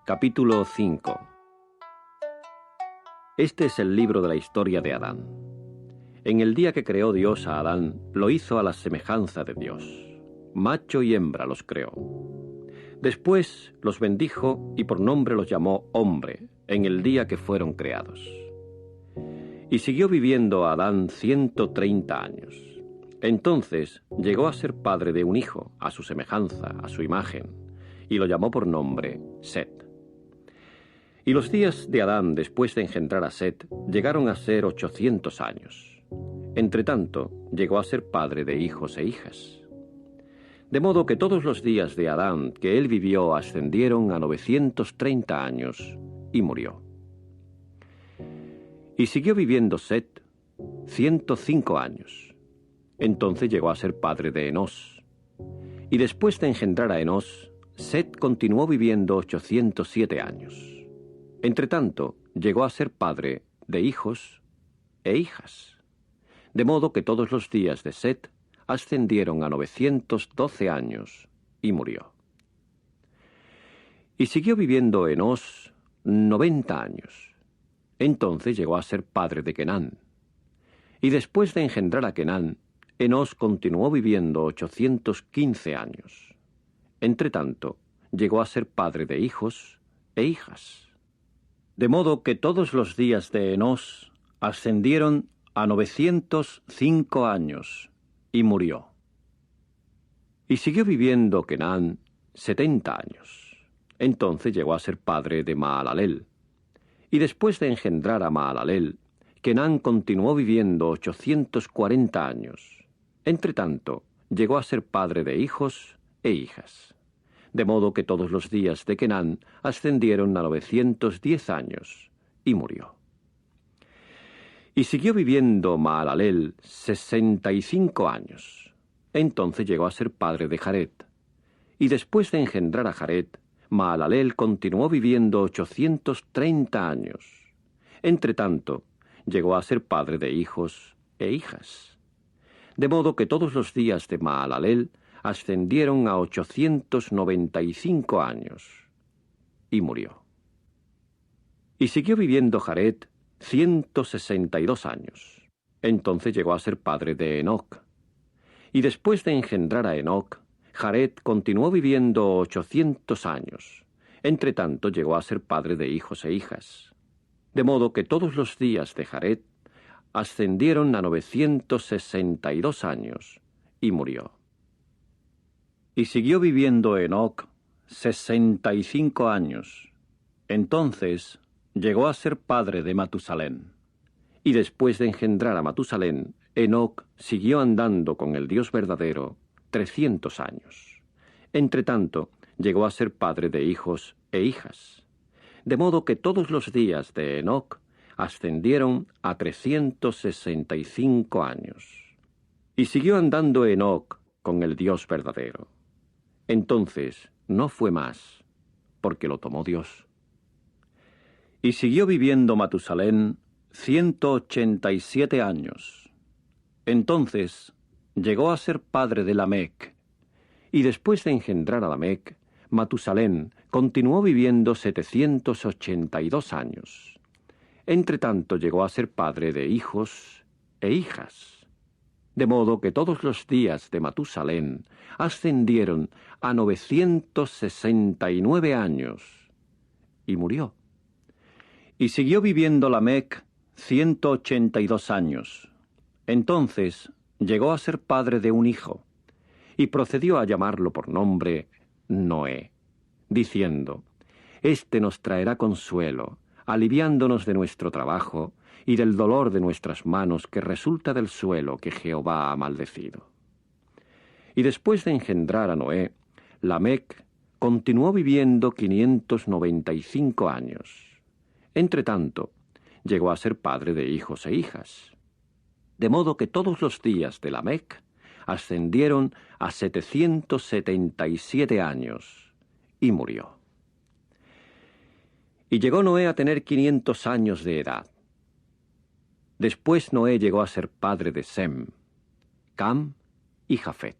Capítulo 5. Este es el libro de la historia de Adán. En el día que creó Dios a Adán, lo hizo a la semejanza de Dios. Macho y hembra los creó. Después los bendijo y por nombre los llamó hombre, en el día que fueron creados. Y siguió viviendo Adán 130 años. Entonces llegó a ser padre de un hijo, a su semejanza, a su imagen, y lo llamó por nombre Set. Y los días de Adán después de engendrar a Set llegaron a ser 800 años. Entretanto, llegó a ser padre de hijos e hijas. De modo que todos los días de Adán que él vivió ascendieron a 930 años y murió. Y siguió viviendo Set 105 años. Entonces llegó a ser padre de Enós. Y después de engendrar a Enós, Set continuó viviendo 807 años. Entretanto, llegó a ser padre de hijos e hijas. De modo que todos los días de Set ascendieron a 912 años y murió. Y siguió viviendo Enós 90 años. Entonces llegó a ser padre de Kenán. Y después de engendrar a Kenán, Enós continuó viviendo 815 años. Entretanto, llegó a ser padre de hijos e hijas. De modo que todos los días de Enós ascendieron a 905 años y murió. Y siguió viviendo Kenán 70 años. Entonces llegó a ser padre de Mahalaleel. Y después de engendrar a Mahalaleel, Kenán continuó viviendo 840 años. Entretanto, llegó a ser padre de hijos e hijas. De modo que todos los días de Kenán ascendieron a 910 años y murió. Y siguió viviendo Mahalaleel 65 años. Entonces llegó a ser padre de Jared. Y después de engendrar a Jared, Mahalaleel continuó viviendo 830 años. Entretanto, llegó a ser padre de hijos e hijas. De modo que todos los días de Mahalaleel ascendieron a 895 años y murió. Y siguió viviendo Jared 162 años. Entonces llegó a ser padre de Enoc. Y después de engendrar a Enoc, Jared continuó viviendo 800 años. Entretanto llegó a ser padre de hijos e hijas. De modo que todos los días de Jared ascendieron a 962 años y murió. Y siguió viviendo Enoc 65 años. Entonces llegó a ser padre de Matusalén. Y después de engendrar a Matusalén, Enoc siguió andando con el Dios verdadero 300 años. Entretanto, llegó a ser padre de hijos e hijas. De modo que todos los días de Enoc ascendieron a 365 años. Y siguió andando Enoc con el Dios verdadero. Entonces no fue más, porque lo tomó Dios. Y siguió viviendo Matusalén 187 años. Entonces llegó a ser padre de Lamec. Y después de engendrar a Lamec, Matusalén continuó viviendo 782 años. Entretanto llegó a ser padre de hijos e hijas. De modo que todos los días de Matusalén ascendieron a 969 años y murió. Y siguió viviendo Lamec 182 años. Entonces llegó a ser padre de un hijo y procedió a llamarlo por nombre Noé, diciendo: «Este nos traerá consuelo, aliviándonos de nuestro trabajo y del dolor de nuestras manos que resulta del suelo que Jehová ha maldecido». Y después de engendrar a Noé, Lamec continuó viviendo 595 años. Entretanto, llegó a ser padre de hijos e hijas. De modo que todos los días de Lamec ascendieron a 777 años y murió. Y llegó Noé a tener 500 años de edad. Después Noé llegó a ser padre de Sem, Cam y Jafet.